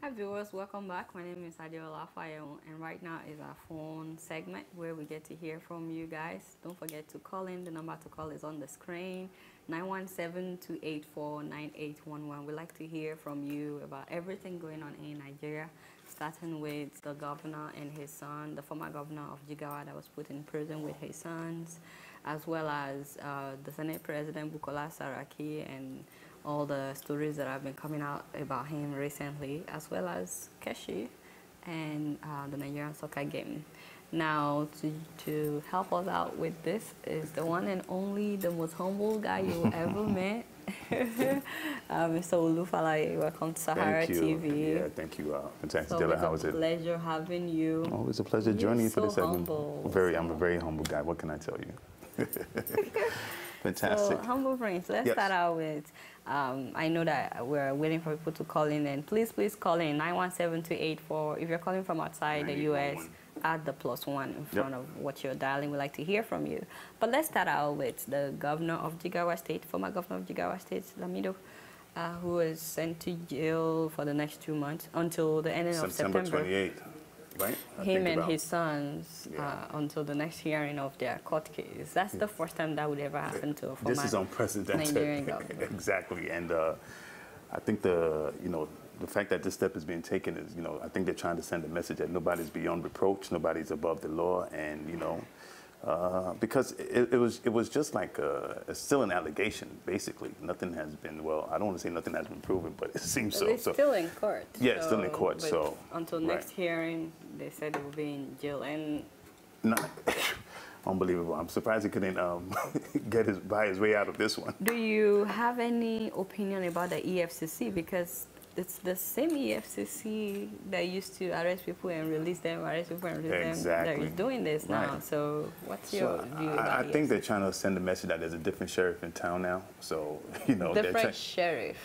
Hi viewers, welcome back. My name is Adeola Fayehun, and right now is our phone segment where we get to hear from you guys. Don't forget to call in. The number to call is on the screen, 917-284-9811. We'd like to hear from you about everything going on in Nigeria, starting with the governor and his son, the former governor of Jigawa that was put in prison with his sons, as well as the Senate President Bukola Saraki and all the stories that have been coming out about him recently, as well as Keshi and the Nigerian soccer game. Now, to help us out with this is the one and only, the most humble guy you ever met, Mr. Faloye. Welcome to SaharaTV. Yeah, thank you. Fantastic. So How is it? It's a pleasure having you. Always a pleasure joining for this segment. Humble. I'm a very humble guy. What can I tell you? Fantastic. So, humble friends, let's start out with, I know that we're waiting for people to call in, and please call in 917-284. If you're calling from outside the U.S., add the +1 in front of what you're dialing. We'd like to hear from you. But let's start out with the governor of Jigawa State, former governor of Jigawa State, Lamido, who was sent to jail for the next 2 months until the ending of September 28th. Right? Him and his sons until the next hearing of their court case. That's the first time that would ever happen to a former This is unprecedented. Nigerian governor. Exactly. And I think the fact that this step is being taken is, I think they're trying to send a message that nobody's beyond reproach, nobody's above the law, and because it was just like it's still an allegation, basically. Nothing has been, well, I don't want to say nothing has been proven, but it seems so. It's still in court. Yeah, it's still in court. So until next hearing, they said he will be in jail, and unbelievable. I'm surprised he couldn't buy his way out of this one. Do you have any opinion about the EFCC? Because it's the same EFCC that used to arrest people and release them, that is doing this now. So what's your view about I think they're trying to send a message that there's a different sheriff in town now. So, different sheriff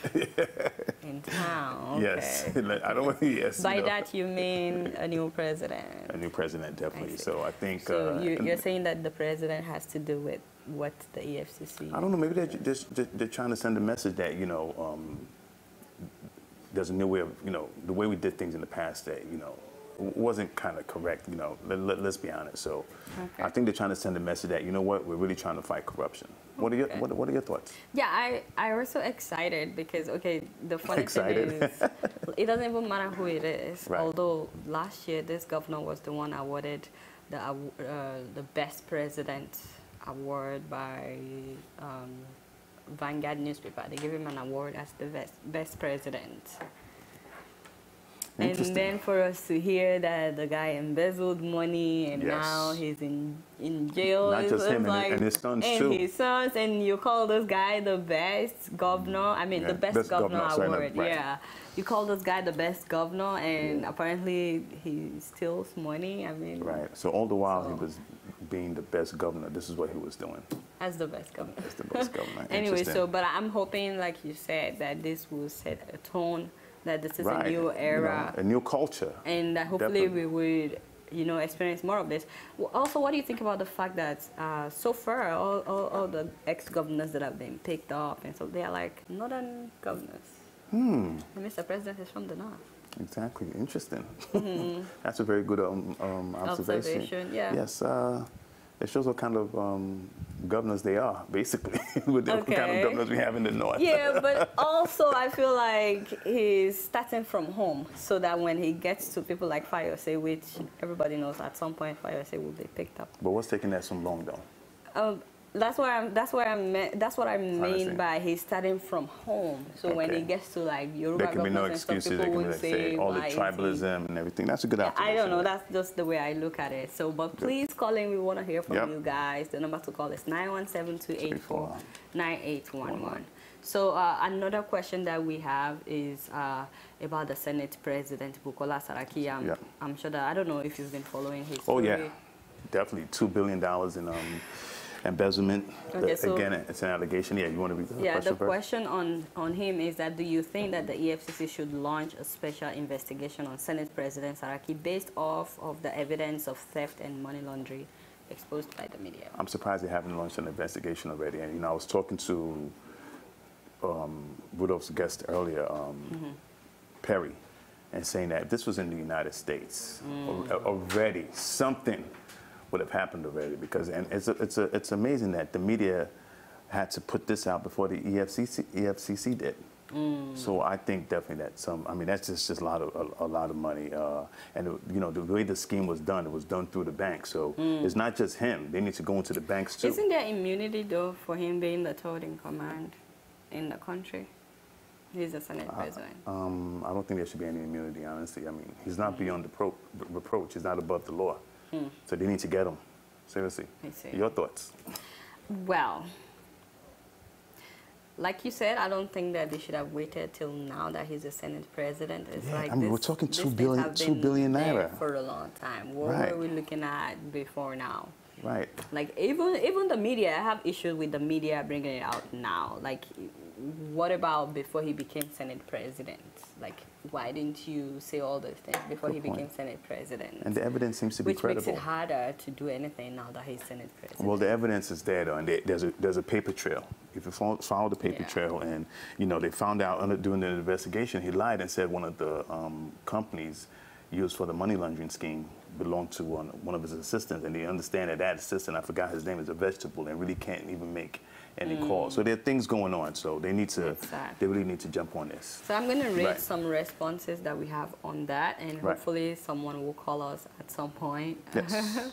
in town. Okay. Yes. I don't want to, yes. By that you mean a new president. A new president, definitely. So I think... So you're saying that the president has to do with what the EFCC... I don't know. Maybe they're trying to send a message that, there's a new way of, the way we did things in the past that, wasn't kind of correct, let's be honest. So I think they're trying to send a message that, we're really trying to fight corruption. What are your thoughts? Yeah, I was so excited because, the funny thing is, it doesn't even matter who it is. Right. Although last year, this governor was the one awarded the Best President award by Vanguard newspaper. They gave him an award as the best president. And then for us to hear that the guy embezzled money and now he's in jail. Not just him, and his sons too. And his sons, and you call this guy the best governor. I mean, the best governor award. Yeah. You call this guy the best governor, and apparently he steals money. I mean. Right. So all the while he was being the best governor, this is what he was doing. As the best governor. As the best governor. Anyway, but I'm hoping, like you said, that this will set a tone, that this is a new era. A new culture. And that hopefully we would, experience more of this. Also, what do you think about the fact that so far, all the ex-governors that have been picked up, and so they are like northern governors. And Mr. President is from the north. Exactly. Interesting. That's a very good observation. Yeah. Yes. It shows what kind of governors they are, basically, with the kind of governors we have in the north. Yeah, but also I feel like he's starting from home, so that when he gets to people like Fayose, which everybody knows at some point Fayose will be picked up. But what's taking that so long, though? That's what I mean by he's starting from home. So when he gets to like Yoruba, there can be no excuses. They can say all the tribalism and everything. That's a good observation. I don't know. That's just the way I look at it. So, but please call in. We want to hear from you guys. The number to call is 917-284-9811. So another question that we have is about the Senate President Bukola Saraki. I'm sure that, I don't know if you've been following his story. Oh yeah, definitely $2 billion in embezzlement. So again, it's an allegation. Yeah, you want to read the question the question on him is that, do you think that the EFCC should launch a special investigation on Senate President Saraki based off of the evidence of theft and money laundering exposed by the media? I'm surprised they haven't launched an investigation already. And I was talking to Rudolph's guest earlier, Perry, and saying that if this was in the United States already, something would have happened already. Because and it's amazing that the media had to put this out before the EFCC did. So I think definitely that that's just a lot of money, and you know the way the scheme was done, it was done through the bank. So it's not just him; they need to go into the banks too. Isn't there immunity though for him being the third in command in the country? He's the Senate president. I don't think there should be any immunity, honestly. I mean, he's not beyond the reproach. He's not above the law. So they need to get him. Seriously. I see. Your thoughts? Well, like you said, I don't think that they should have waited till now that he's the Senate president. It's like I mean, we're talking 2 billion naira for a long time. What were we looking at before now? Right. Like even the media, I have issues with the media bringing it out now. Like, what about before he became Senate president? Like, why didn't you say all those things before he became Senate president? And the evidence seems to be credible. Which makes it harder to do anything now that he's Senate president. Well, the evidence is there, though, and there's a paper trail. If you follow the paper trail, and you know they found out during the investigation, he lied and said one of the companies used for the money laundering scheme belonged to one of his assistants, and they understand that assistant, I forgot his name, is a vegetable and really can't even make any calls. So there are things going on. So they need to, they really need to jump on this. So I'm going to read some responses that we have on that, and hopefully someone will call us at some point. Yes.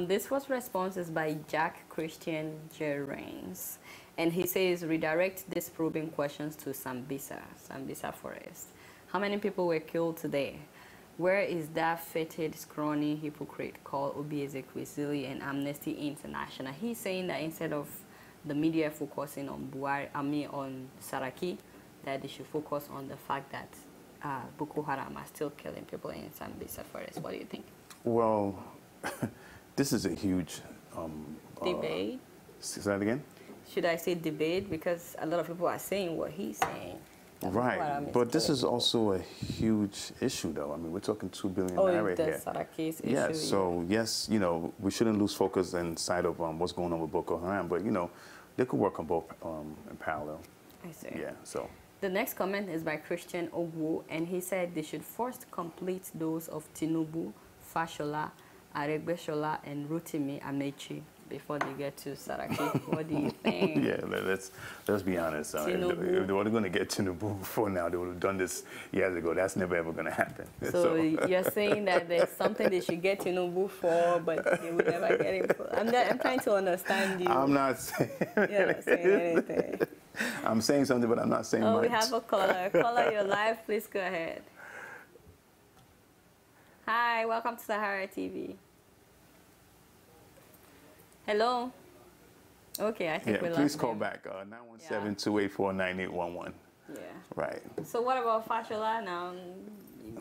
This was responses by Jack Christian Gerains, and he says, redirect these probing questions to Sambisa Forest. How many people were killed today? Where is that fetid, scrawny hypocrite called Obi Ezekwesili and Amnesty International? He's saying that instead of the media focusing on on Saraki, that they should focus on the fact that Boko Haram are still killing people in Sambisa Forest. What do you think? Well, this is a huge debate. Say that again? Should I say debate? Because a lot of people are saying what he's saying. Right, but this is also a huge issue, though. I mean, we're talking 2 billion naira here. Saraki's issue. Yes, so yes, you know, we shouldn't lose focus in sight of what's going on with Boko Haram, but you know, they could work on both in parallel. I see. Yeah, so. The next comment is by Christian Ogwo, and he said they should first complete those of Tinubu, Fashola, Aregbesola, and Rotimi Amechi before they get to Saraki. What do you think? Yeah, let's be honest. If they were going to get Tinubu before now, they would have done this years ago. That's never ever going to happen. So you're saying that there's something they should get Tinubu for, but they will never get him for. I'm trying to understand you. I'm not saying You're not saying anything. I'm saying something, but I'm not saying much. We have a caller. Caller, you're live. Please go ahead. Hi, welcome to SaharaTV. Hello. Okay, I think we lost please call back 917-284-9811. Yeah. Right. So what about Fashola now?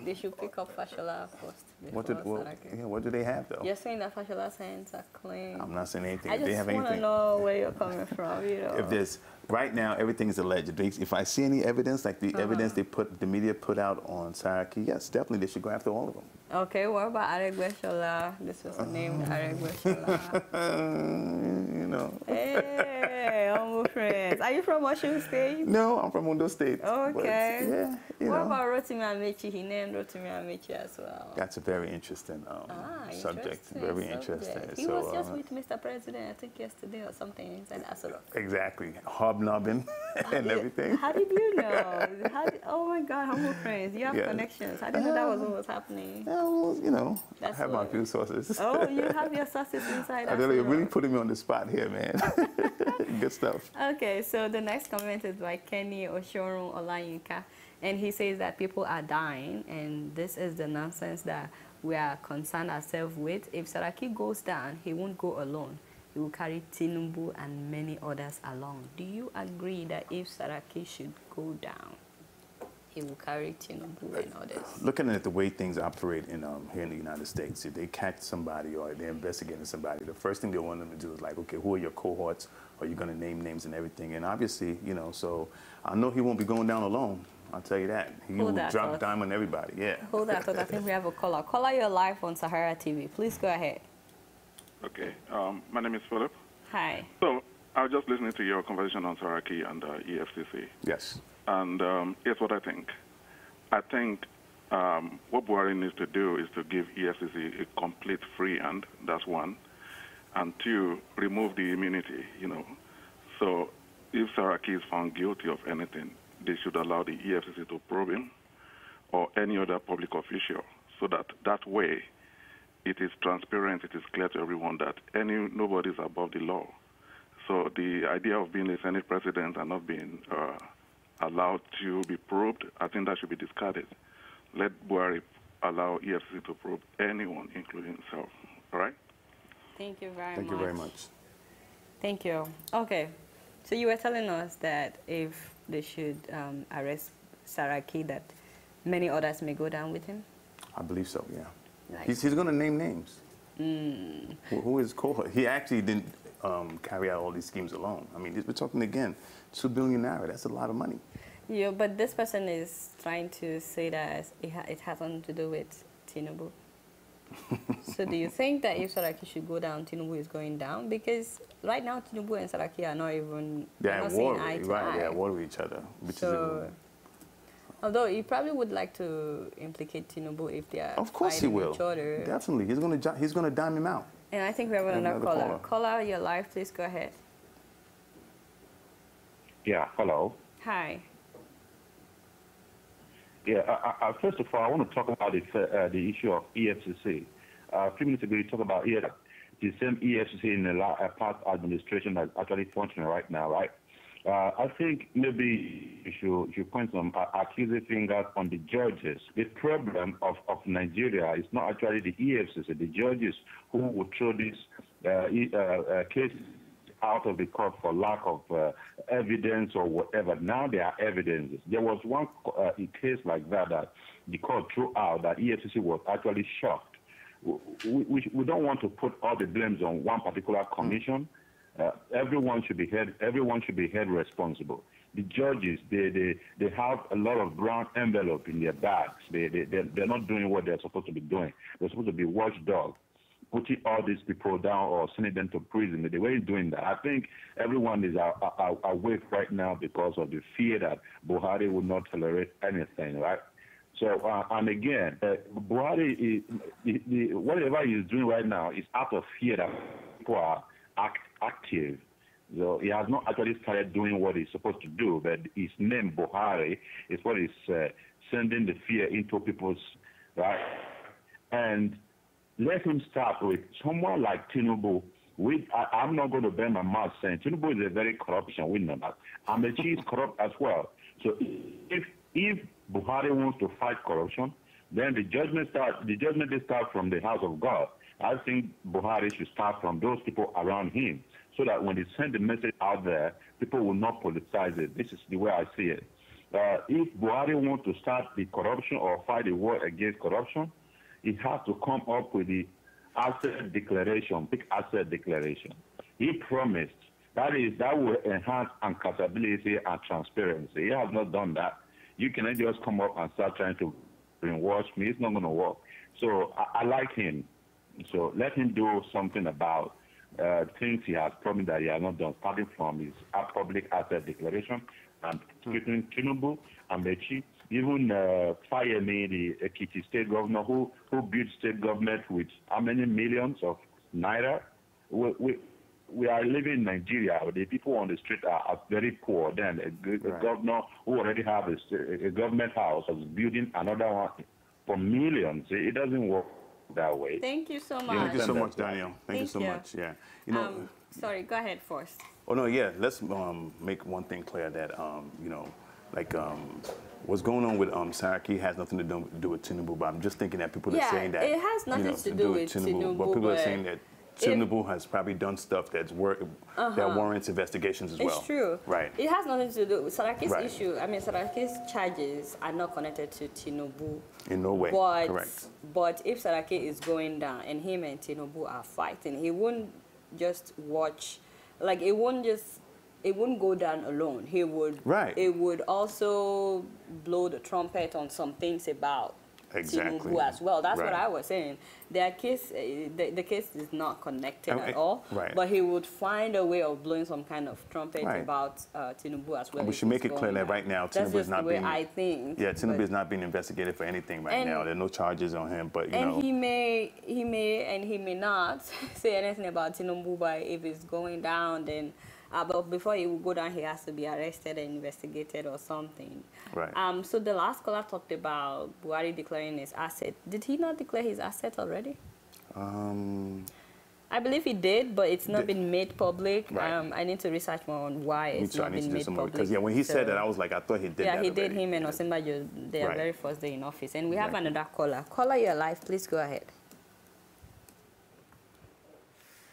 They should pick up Fashola first. What do they have though? You're saying that Fashola's hands are clean. I'm not saying anything. I just want to know where you're coming from. You know. If there's right now, everything is alleged. If I see any evidence, like the evidence the media put out on Saraki, yes, definitely they should go after all of them. Okay, what about Aregbesola? This was named Aregbesola. You know. Hey, humble friends. Are you from Washington State? No, I'm from Ondo State. Okay. But, what about Rotimi Amechi? He named Rotimi Amechi as well. That's a very interesting subject. Very interesting. He was just with Mr. President, I think yesterday or something inside Asoro. Exactly. Hobnobbing and everything. How did you know? Oh my God, humble friends. You have connections. I didn't know that was what was happening. Well, you know, I have my few sources. Oh, you have your sources inside. You're really putting me on the spot here, man. Good stuff. Okay, so the next comment is by Kenny Oshorun Olayinka, and he says that people are dying, and this is the nonsense that we are concerned ourselves with. If Saraki goes down, he won't go alone. He will carry Tinubu and many others along. Do you agree that if Saraki should go down, he will carry Tinubu and others? Looking at the way things operate in here in the United States, if they catch somebody or they're investigating somebody, the first thing they want them to do is like, okay, who are your cohorts? Are you going to name names and everything? And obviously, you know, so I know he won't be going down alone. I'll tell you that. He will drop dime on everybody, yeah. Hold that thought. I think we have a caller. Caller, you're live on SaharaTV. Please go ahead. Okay. My name is Philip. Hi. So I was just listening to your conversation on Saraki and EFCC. Yes. And here's what I think. I think what Buhari needs to do is to give EFCC a complete free hand. That's one. And two, remove the immunity, So if Saraki is found guilty of anything, they should allow the EFCC to probe him or any other public official, so that way it is transparent, it is clear to everyone that nobody is above the law. So the idea of being a Senate president and not being allowed to be probed, I think that should be discarded. Let Buhari allow EFCC to probe anyone, including himself. All right? Thank you very much. Thank you very much. Thank you. Okay. So you were telling us that if they should arrest Saraki, that many others may go down with him? I believe so, yeah. Like, He's going to name names. Who is cohort? He actually didn't carry out all these schemes alone. I mean, we're talking again, 2 billion naira. That's a lot of money. Yeah, but this person is trying to say that it has nothing to do with Tinubu. So do you think that if Saraki should go down, Tinubu is going down? Because right now, Tinubu and Saraki are not even They're at seeing war, eye to right? eye. They're at war with each other. Which So, although he probably would like to implicate Tinubu if they are of course he fighting will. each other. Definitely. He's gonna dime him out. And I think we have another caller. Caller, you're live. Please go ahead. Yeah, hello. Hi. Yeah, first of all, I want to talk about the issue of EFCC. A few minutes ago, you talked about the same EFCC in the past administration that's actually functioning right now, right? I think maybe you should point some accusing fingers on the judges. The problem of Nigeria is not actually the EFCC, the judges who would throw this case out of the court for lack of evidence or whatever. Now there are evidences. There was one case like that the court threw out that EFCC was actually shocked. We don't want to put all the blames on one particular commission. Everyone should be held responsible. The judges, they have a lot of brown envelope in their bags. They're not doing what they're supposed to be doing. They're supposed to be watchdogs, putting all these people down or sending them to prison. The way he's doing that, I think everyone is awake right now because of the fear that Buhari will not tolerate anything, right? So, and again, Buhari, whatever he's doing right now is out of fear that people are active. So he has not actually started doing what he's supposed to do, but his name, Buhari, is what is sending the fear into people's, right? And let him start with someone like Tinubu. I'm not going to bend my mouth saying Tinubu is a very corruption. We know that. Amechi is corrupt as well. So if Buhari wants to fight corruption, then the judgment starts from the house of God. I think Buhari should start from those people around him, so that when they send the message out there, people will not politicize it. This is the way I see it. If Buhari wants to start the corruption or fight the war against corruption, he has to come up with the asset declaration, big asset declaration. He promised that will enhance accountability and transparency. He has not done that. You cannot just come up and start trying to brainwash me. It's not going to work. So I like him. So let him do something about things he has promised that he has not done, starting from his public asset declaration and keeping Tinubu, Amechi, even Fayehun, the Ekiti state governor, who built state government with how many millions of naira. We are living in Nigeria. The people on the street are very poor. Then a governor who already have a government house is building another one for millions. It doesn't work that way. Thank you so much. Thank you so much, Daniel. Thank you so much. Yeah. You know. Sorry, go ahead first. Oh no, yeah. Let's make one thing clear that what's going on with Saraki has nothing to do with Tinubu. But I'm just thinking that people are saying that it has nothing to do with Tinubu. But people are saying that Tinubu has probably done stuff that warrants investigations as well. It's true. Right. It has nothing to do with Saraki's issue. I mean, Saraki's charges are not connected to Tinubu. In no way. Correct. But if Saraki is going down and him and Tinubu are fighting, he wouldn't just watch, like it wouldn't go down alone. He would. Right. It would also blow the trumpet on some things about Tinubu as well. That's what I was saying. Their case, the case is not connected at all. Right. But he would find a way of blowing some kind of trumpet about Tinubu as well. We should make it clear that right now Tinubu is not being. I think. Yeah, Tinubu is not being investigated for anything right now. There are no charges on him. But you know, he may not say anything about Tinubu. But if it's going down, then. But before he will go down, he has to be arrested and investigated or something. Right. So the last caller talked about Buhari declaring his asset. Did he not declare his asset already? I believe he did, but it's not been made public. Right. I need to research more on why it's not been made public. Because when he said that, I was like, I thought he did that. Yeah, he did. Him and Osinbajo, their very first day in office. And we have another caller. Caller, you're live. Please go ahead.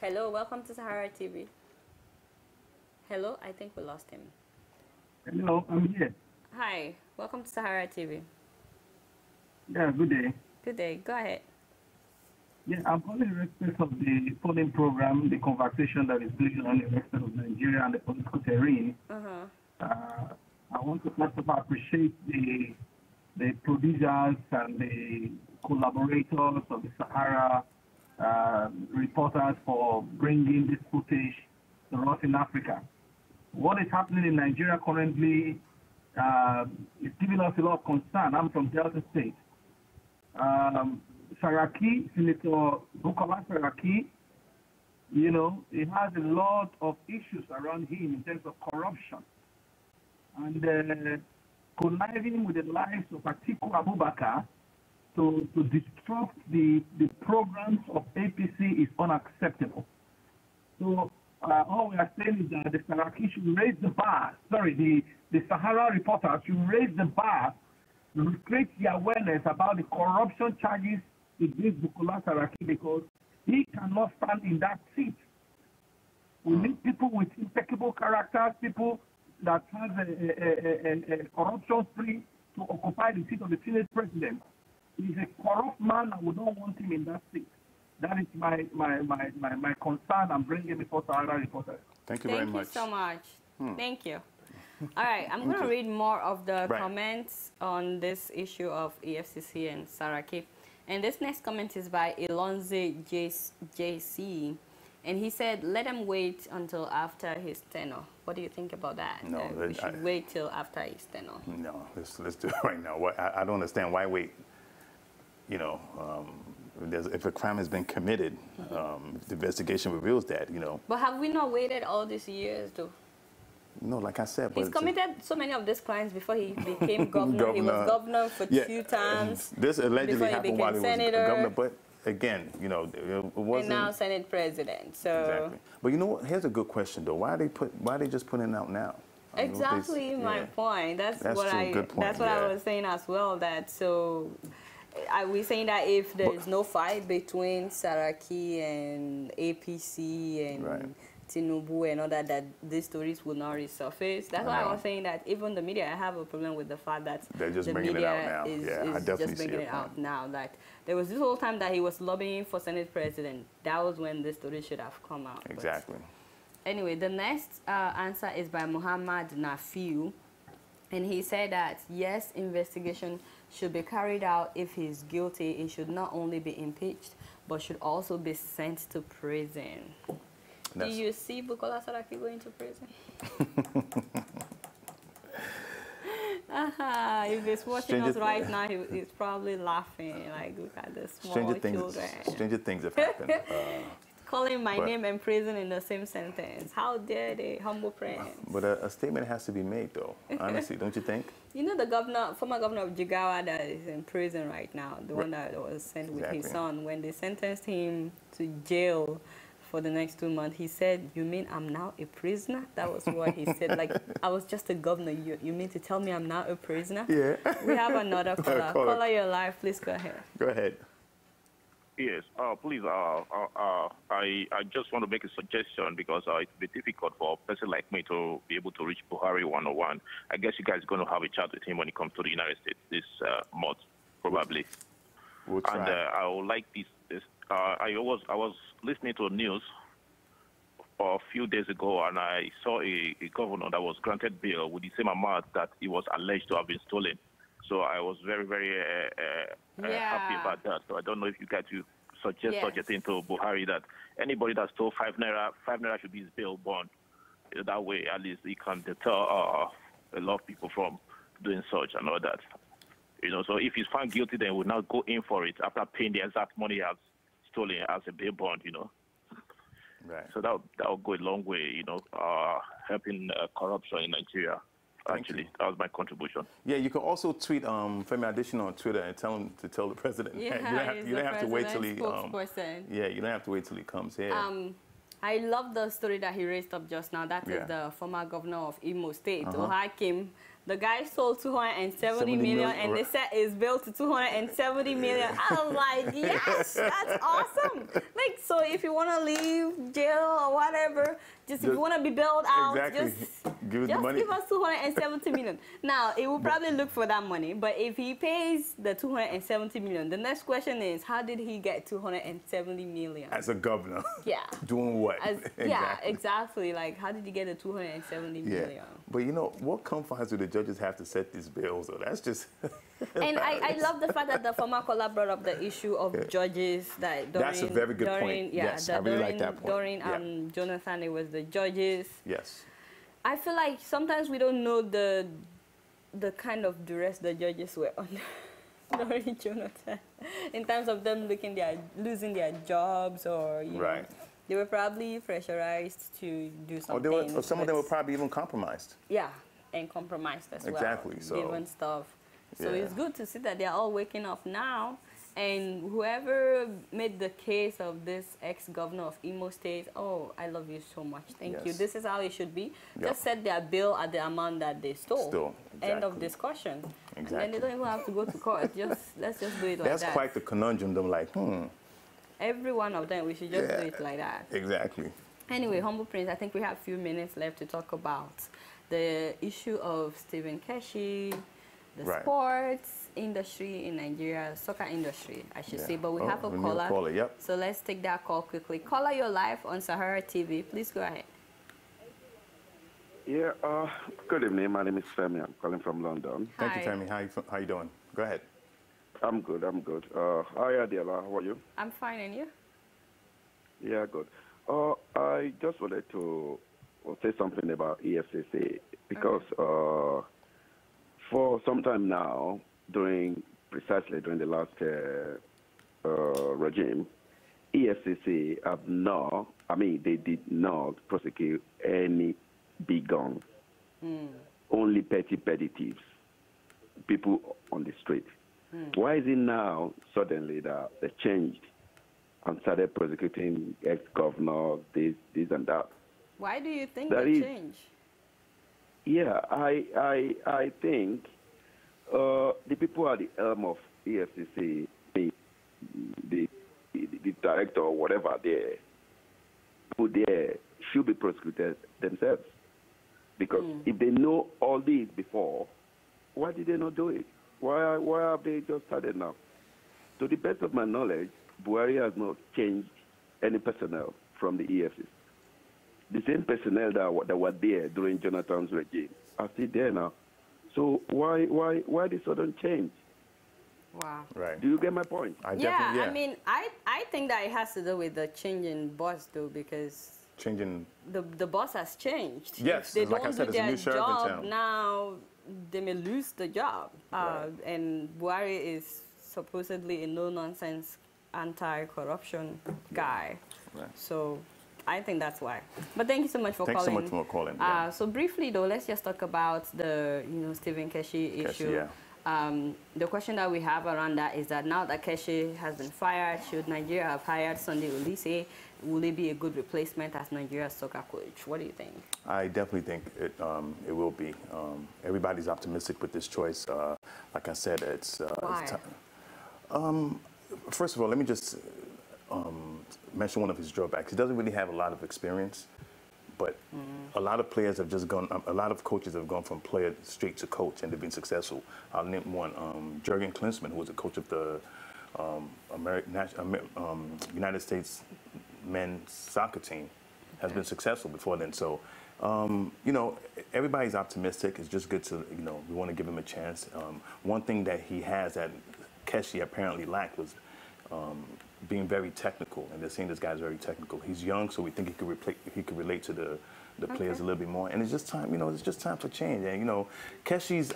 Hello, welcome to Sahara TV. Hello, I think we lost him. Hello, I'm here. Hi, welcome to Sahara TV. Yeah, good day. Good day, go ahead. Yeah, I'm calling in respect of the polling program, the conversation that is going on in respect of Nigeria and the political terrain. I want to first of all appreciate the producers and the collaborators of the Sahara reporters for bringing this footage to us in Africa. What is happening in Nigeria currently is giving us a lot of concern. I'm from Delta State. Saraki, Senator Bukola Saraki, you know, he has a lot of issues around him in terms of corruption. And conniving with the lives of Atiku Abubakar to disrupt the programs of APC is unacceptable. So all we are saying is that the Saraki should raise the bar. Sorry, the Sahara reporters should raise the bar to create the awareness about the corruption charges against Bukola Saraki, because he cannot stand in that seat. We need people with impeccable characters, people that have a corruption-free to occupy the seat of the Senate president. He's a corrupt man, and we don't want him in that seat. That is my concern. I'm bringing before Sahara reporters. Thank you very much. Thank you so much. Thank you. All right, I'm going to read more of the comments on this issue of EFCC and Saraki. And this next comment is by Elonze JC. And he said, let him wait until after his tenure. What do you think about that? No, we should wait till after his tenure. No, let's do it right now. I don't understand why wait. You know, if a crime has been committed, if the investigation reveals that, you know. But have we not waited all these years, though? No, like I said. He's committed so many of these crimes before he became governor. He was governor for 2 times. This allegedly happened while he was governor, but again, you know, it wasn't. And now Senate president. So. Exactly. But you know what? Here's a good question though. Why are they just putting it out now? Exactly my point. That's what good point. That's what I was saying as well. That so. Are we saying that if there is no fight between Saraki and APC and Tinubu and all that these stories will not resurface? That's why I was saying that even the media, I have a problem with the fact that they're just the bringing media it out now. is just bringing it out now. That there was this whole time that he was lobbying for Senate president. That was when the story should have come out. Exactly. But anyway, the next answer is by Muhammad Nafiu. And he said that, yes, investigation should be carried out. If he's guilty, he should not only be impeached, but should also be sent to prison. Do you see Bukola Saraki going to prison? If he's watching us right now, he's probably laughing. Like, look at the small children. Stranger things have happened. Calling my name and prison in the same sentence. How dare they, humble friends? But a statement has to be made, though. Honestly, don't you think? You know the former governor of Jigawa that is in prison right now, the one that was sent with his son, when they sentenced him to jail for the next 2 months, he said, "You mean I'm now a prisoner?" That was what he said. Like, I was just a governor. You mean to tell me I'm now a prisoner? Yeah. We have another caller. Caller, you're live. Please go ahead. Go ahead. Yes, please, I just want to make a suggestion because it's a bit difficult for a person like me to be able to reach Buhari one-on-one. I guess you guys are going to have a chat with him when he comes to the United States this month, probably. We'll try. And I would like this. I was listening to the news a few days ago, and I saw a governor that was granted bail with the same amount that he was alleged to have been stolen. So I was very, very happy about that. So I don't know if you guys to suggest such a thing to Buhari, that anybody that stole 5 naira should be his bail bond. That way, at least he can deter a lot of people from doing such and all that. So if he's found guilty, then he will not go in for it after paying the exact money he has stolen as a bail bond, Right. So that will go a long way, helping corruption in Nigeria. Actually, that was my contribution. Yeah, you can also tweet Femi Adesina on Twitter and tell him to tell the president. Yeah, you don't have to wait till he. Yeah, you don't have to wait till he comes here. I love the story that he raised up just now. That is the former governor of Imo State, Ohakim. The guy sold 270 million, and they set his bill to 270 million. I was like, yes, that's awesome. Like, so if you want to leave jail or whatever, just if you want to be bailed out, just give us 270 million. Now, it will probably look for that money, but if he pays the 270 million, the next question is, how did he get 270 million? As a governor. Yeah. Doing what? Yeah, exactly. Like, how did he get the 270 million? But what compromise do the judges have to set these bills? So that's just... And I love the fact that the former caller brought up the issue of judges. That's a very good point. Yes, I really like that point. During Jonathan, it was the judges. Yes. I feel like sometimes we don't know the kind of duress the judges were under during Jonathan, in terms of them losing their jobs, or they were probably pressurized to do something. Or some of them were probably even compromised. Yeah, and compromised as well. Exactly. Given stuff. So it's good to see that they're all waking up now. And whoever made the case of this ex-governor of Imo State, oh, I love you so much. Thank you. This is how it should be. Just set their bill at the amount that they stole. End of discussion. And then they don't even have to go to court. Let's just do it like that. That's quite the conundrum. They're like, Every one of them, we should just do it like that. Exactly. Anyway, Humble Prince, I think we have a few minutes left to talk about the issue of Stephen Keshi, the sports industry in Nigeria, soccer industry, I should say. But we have a caller. So let's take that call quickly. Caller, you're live on Sahara TV. Please go ahead. Yeah, good evening. My name is Femi. I'm calling from London. Thank you, Femi. How you doing? Go ahead. I'm good. Hi, Adeola. How are you? I'm fine, and you? Yeah, good. I just wanted to say something about EFCC because for some time now, precisely during the last regime, EFCC they did not prosecute any big guns, only petty thieves, people on the street. Why is it now suddenly that they changed and started prosecuting ex-governor, this and that? Why do you think they changed? Yeah, I think the people at the helm of EFCC, the director or whatever people there should be prosecuted themselves. Because if they know all this before, why did they not do it? Why have they just started now? To the best of my knowledge, Buhari has not changed any personnel from the EFCC. The same personnel that were there during Jonathan's regime are still there now. So why the sudden change? Wow. Right. Do you get my point? I mean, I think that it has to do with the change in boss, though, because the boss has changed. Yes, if they like don't I said, do their it's a new sheriff in town. now they may lose the job. And Buhari is supposedly a no-nonsense anti-corruption guy. Right. So I think that's why. But thank you so much for calling. Thanks so much for calling. So briefly, though, let's just talk about the Stephen Keshi issue. The question that we have around that is that now that Keshi has been fired, should Nigeria have hired Sunday Olise? Will he be a good replacement as Nigeria's soccer coach? What do you think? I definitely think it will be. Everybody's optimistic with this choice. Like I said, why? First of all, let me just mention one of his drawbacks. He doesn't really have a lot of experience, but a lot of players have just gone, a lot of coaches have gone from player straight to coach, and they've been successful. I'll name one, Jurgen Klinsmann, who was a coach of the United States men's soccer team, has been successful before then. So You know, everybody's optimistic. It's just good to, you know, we want to give him a chance. One thing that he has that Keshi apparently lacked was being very technical, and they're saying this guy's very technical. He's young, so we think he could relate to the players a little bit more. And it's just time, you know, it's just time for change. And, you know, Keshi's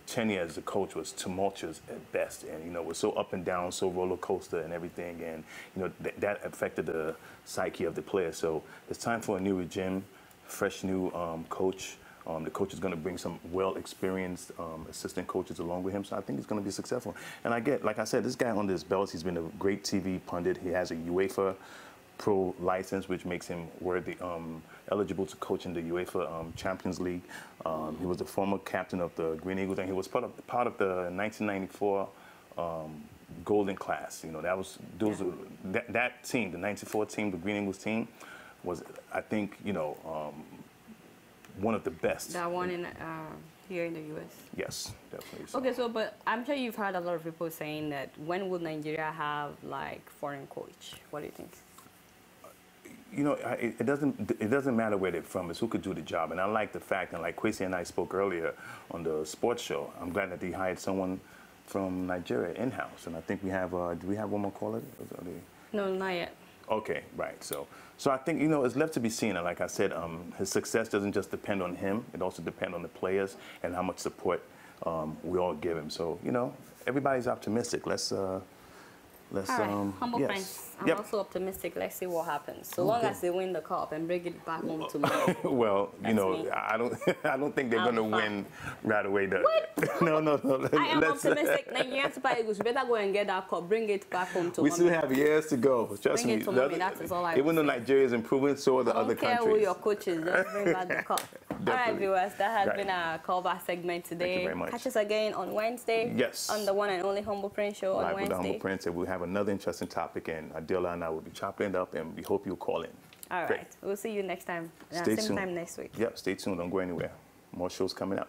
tenure as a coach was tumultuous at best, and, you know, was so up and down, so roller coaster and everything. And, you know, that affected the psyche of the players. So it's time for a new regime, fresh new coach. The coach is going to bring some well-experienced assistant coaches along with him, so I think he's going to be successful. And like I said, this guy under his belt, he's been a great TV pundit. He has a UEFA Pro license, which makes him worthy, eligible to coach in the UEFA Champions League. He was the former captain of the Green Eagles, and he was part of the 1994 Golden Class. You know, that team, the '94 team, the Green Eagles team, was, I think, you know, one of the best. That one in here in the U.S. Yes, definitely. So. Okay, so but I'm sure you've heard a lot of people saying that when will Nigeria have like foreign coach? What do you think? You know, it doesn't matter where they're from. It's who could do the job. And I like the fact, and like Kwesi and I spoke earlier on the sports show, I'm glad that they hired someone from Nigeria in-house. And I think we have, do we have one more caller? No, not yet. Okay, right. So I think, you know, it's left to be seen. And like I said, his success doesn't just depend on him. It also depends on the players and how much support we all give him. So, you know, everybody's optimistic. Let's all right. Humble Prince. I'm also optimistic. Let's see what happens. So long as they win the cup and bring it back home tomorrow. Well, you know, I don't think they're going to win right away. What? No. I am optimistic. Nigerian Super Eagles, better go and get that cup. Bring it back home to We still have years to go. Trust me. Bring it to mommy. That is all I Even though Nigeria is improving, so are the other countries. I don't care who your coach is. Just bring back the cup. All right, viewers. That has been our callback segment today. Thank you very much. Catch us again on Wednesday. Yes. On the one and only Humble Prince show on Wednesday. With the Humble Prince, and we'll have another interesting topic, and Adeola and I will be chopping it up, and we hope you'll call in. All right. We'll see you next time. Stay tuned. Same time next week. Yep. Stay tuned. Don't go anywhere. More shows coming up.